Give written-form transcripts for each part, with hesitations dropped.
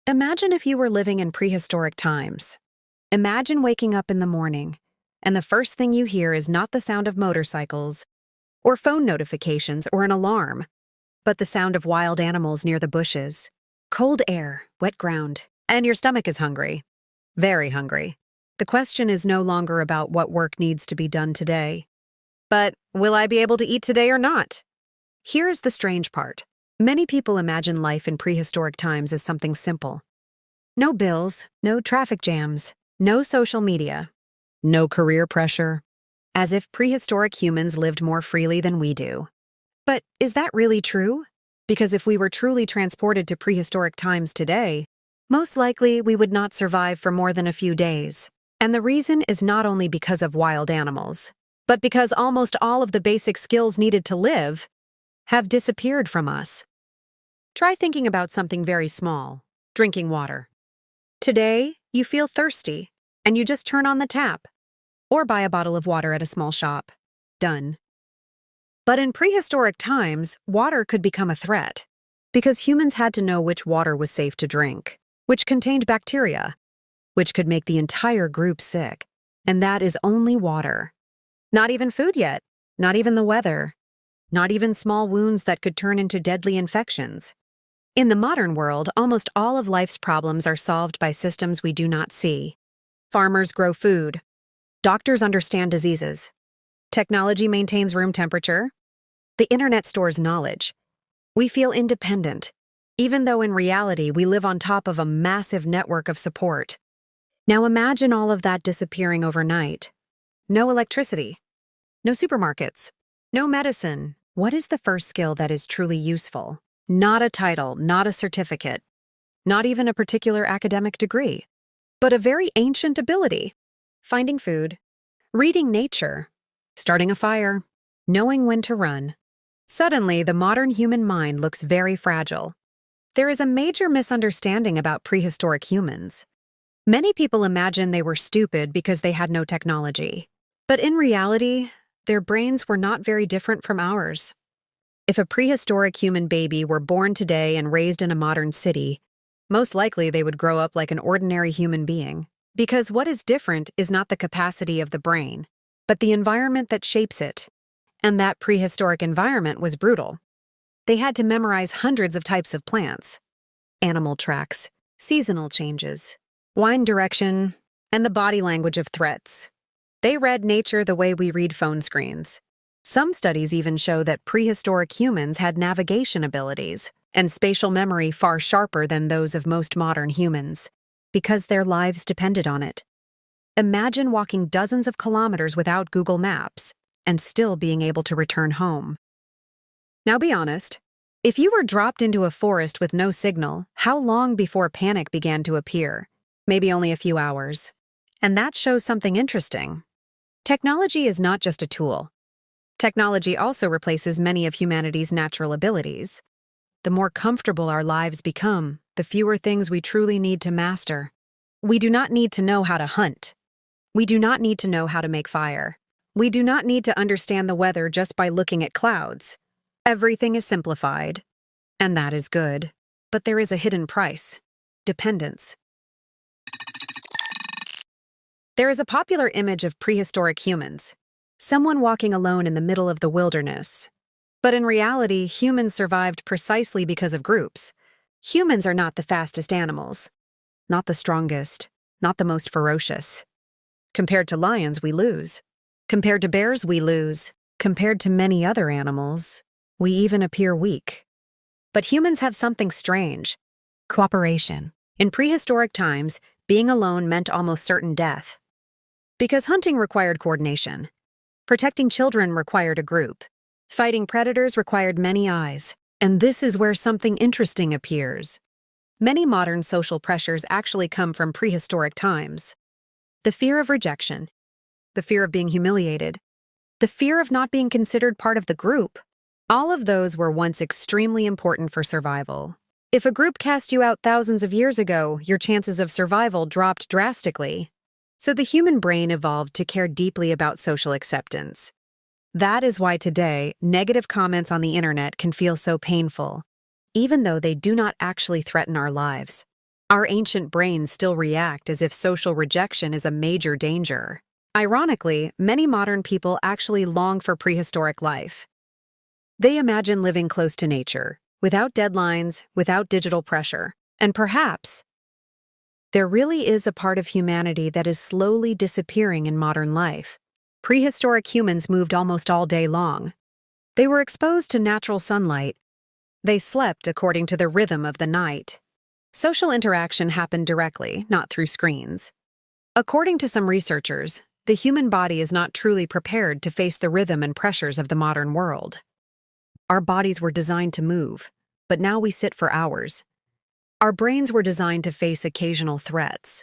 Imagine if you were living in prehistoric times. Imagine waking up in the morning, and the first thing you hear is not the sound of motorcycles, or phone notifications, or an alarm, but the sound of wild animals near the bushes, cold air, wet ground, and your stomach is hungry. Very hungry. The question is no longer about what work needs to be done today, but will I be able to eat today or not? Here is the strange part. Many people imagine life in prehistoric times as something simple. No bills, no traffic jams, no social media, no career pressure, as if prehistoric humans lived more freely than we do. But is that really true? Because if we were truly transported to prehistoric times today, most likely we would not survive for more than a few days. And the reason is not only because of wild animals, but because almost all of the basic skills needed to live have disappeared from us. Try thinking about something very small, drinking water. Today, you feel thirsty, and you just turn on the tap, or buy a bottle of water at a small shop. Done. But in prehistoric times, water could become a threat, because humans had to know which water was safe to drink, which contained bacteria, which could make the entire group sick, and that is only water. Not even food yet, not even the weather, not even small wounds that could turn into deadly infections. In the modern world, almost all of life's problems are solved by systems we do not see. Farmers grow food. Doctors understand diseases. Technology maintains room temperature. The internet stores knowledge. We feel independent, even though in reality we live on top of a massive network of support. Now imagine all of that disappearing overnight. No electricity. No supermarkets. No medicine. What is the first skill that is truly useful? Not a title, not a certificate, not even a particular academic degree, but a very ancient ability. Finding food, reading nature, starting a fire, knowing when to run. Suddenly, the modern human mind looks very fragile. There is a major misunderstanding about prehistoric humans. Many people imagine they were stupid because they had no technology. But in reality, their brains were not very different from ours. If a prehistoric human baby were born today and raised in a modern city, most likely they would grow up like an ordinary human being. Because what is different is not the capacity of the brain, but the environment that shapes it. And that prehistoric environment was brutal. They had to memorize hundreds of types of plants, animal tracks, seasonal changes, wind direction, and the body language of threats. They read nature the way we read phone screens. Some studies even show that prehistoric humans had navigation abilities and spatial memory far sharper than those of most modern humans, because their lives depended on it. Imagine walking dozens of kilometers without Google Maps and still being able to return home. Now be honest, if you were dropped into a forest with no signal, how long before panic began to appear? Maybe only a few hours. And that shows something interesting. Technology is not just a tool. Technology also replaces many of humanity's natural abilities. The more comfortable our lives become, the fewer things we truly need to master. We do not need to know how to hunt. We do not need to know how to make fire. We do not need to understand the weather just by looking at clouds. Everything is simplified, and that is good. But there is a hidden price: dependence. There is a popular image of prehistoric humans. Someone walking alone in the middle of the wilderness. But in reality, humans survived precisely because of groups. Humans are not the fastest animals, not the strongest, not the most ferocious. Compared to lions, we lose. Compared to bears, we lose. Compared to many other animals, we even appear weak. But humans have something strange: cooperation. In prehistoric times, being alone meant almost certain death. Because hunting required coordination. Protecting children required a group. Fighting predators required many eyes. And this is where something interesting appears. Many modern social pressures actually come from prehistoric times. The fear of rejection. The fear of being humiliated. The fear of not being considered part of the group. All of those were once extremely important for survival. If a group cast you out thousands of years ago, your chances of survival dropped drastically. So the human brain evolved to care deeply about social acceptance. That is why today, negative comments on the internet can feel so painful, even though they do not actually threaten our lives. Our ancient brains still react as if social rejection is a major danger. Ironically, many modern people actually long for prehistoric life. They imagine living close to nature, without deadlines, without digital pressure, and perhaps there really is a part of humanity that is slowly disappearing in modern life. Prehistoric humans moved almost all day long. They were exposed to natural sunlight. They slept according to the rhythm of the night. Social interaction happened directly, not through screens. According to some researchers, the human body is not truly prepared to face the rhythm and pressures of the modern world. Our bodies were designed to move, but now we sit for hours. Our brains were designed to face occasional threats,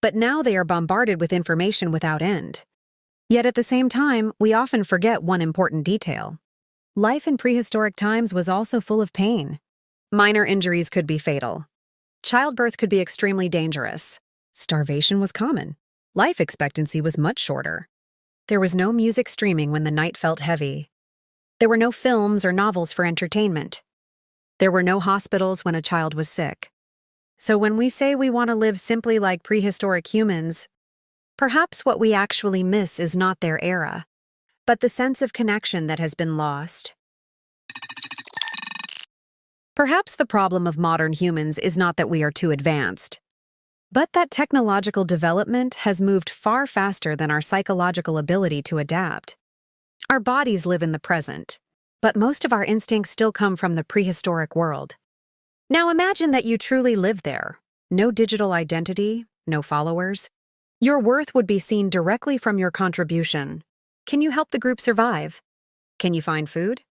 but now they are bombarded with information without end. Yet at the same time, we often forget one important detail. Life in prehistoric times was also full of pain. Minor injuries could be fatal. Childbirth could be extremely dangerous. Starvation was common. Life expectancy was much shorter. There was no music streaming when the night felt heavy. There were no films or novels for entertainment. There were no hospitals when a child was sick. So when we say we want to live simply like prehistoric humans, perhaps what we actually miss is not their era, but the sense of connection that has been lost. Perhaps the problem of modern humans is not that we are too advanced, but that technological development has moved far faster than our psychological ability to adapt. Our bodies live in the present, but most of our instincts still come from the prehistoric world. Now imagine that you truly live there. No digital identity, no followers. Your worth would be seen directly from your contribution. Can you help the group survive? Can you find food?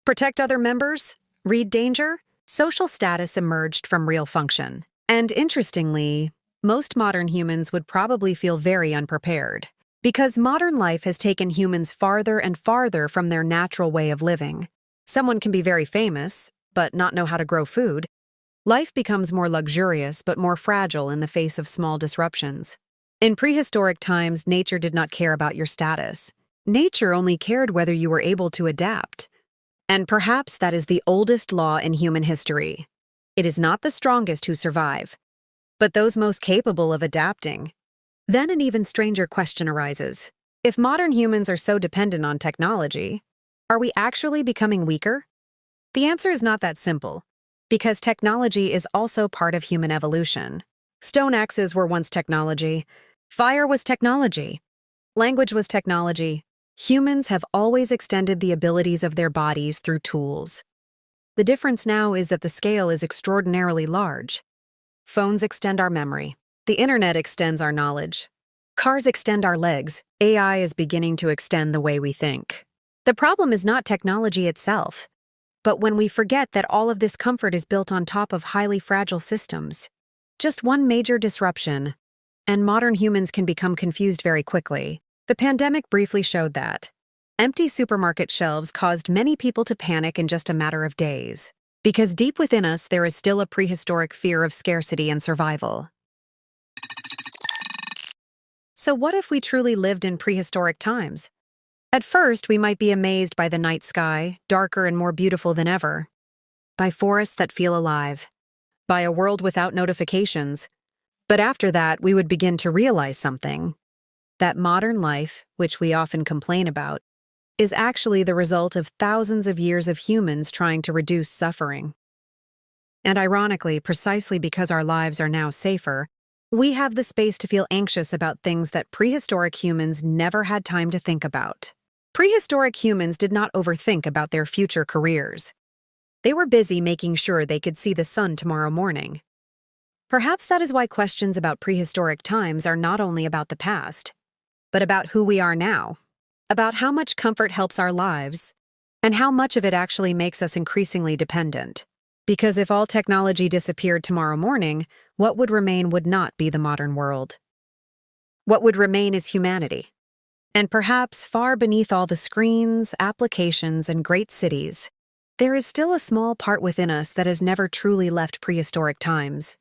Protect other members? Read danger? Social status emerged from real function. And interestingly, most modern humans would probably feel very unprepared, because modern life has taken humans farther and farther from their natural way of living. Someone can be very famous, but not know how to grow food. Life becomes more luxurious but more fragile in the face of small disruptions. In prehistoric times, nature did not care about your status. Nature only cared whether you were able to adapt. And perhaps that is the oldest law in human history. It is not the strongest who survive, but those most capable of adapting. Then an even stranger question arises. If modern humans are so dependent on technology, are we actually becoming weaker? The answer is not that simple, because technology is also part of human evolution. Stone axes were once technology. Fire was technology. Language was technology. Humans have always extended the abilities of their bodies through tools. The difference now is that the scale is extraordinarily large. Phones extend our memory. The internet extends our knowledge. Cars extend our legs. AI is beginning to extend the way we think. The problem is not technology itself, but when we forget that all of this comfort is built on top of highly fragile systems. Just one major disruption, and modern humans can become confused very quickly. The pandemic briefly showed that. Empty supermarket shelves caused many people to panic in just a matter of days, because deep within us there is still a prehistoric fear of scarcity and survival. So what if we truly lived in prehistoric times? At first, we might be amazed by the night sky, darker and more beautiful than ever, by forests that feel alive, by a world without notifications. But after that, we would begin to realize something. That modern life, which we often complain about, is actually the result of thousands of years of humans trying to reduce suffering. And ironically, precisely because our lives are now safer, we have the space to feel anxious about things that prehistoric humans never had time to think about. Prehistoric humans did not overthink about their future careers. They were busy making sure they could see the sun tomorrow morning. Perhaps that is why questions about prehistoric times are not only about the past, but about who we are now, about how much comfort helps our lives, and how much of it actually makes us increasingly dependent. Because if all technology disappeared tomorrow morning, what would remain would not be the modern world. What would remain is humanity. And perhaps far beneath all the screens, applications, and great cities, there is still a small part within us that has never truly left prehistoric times.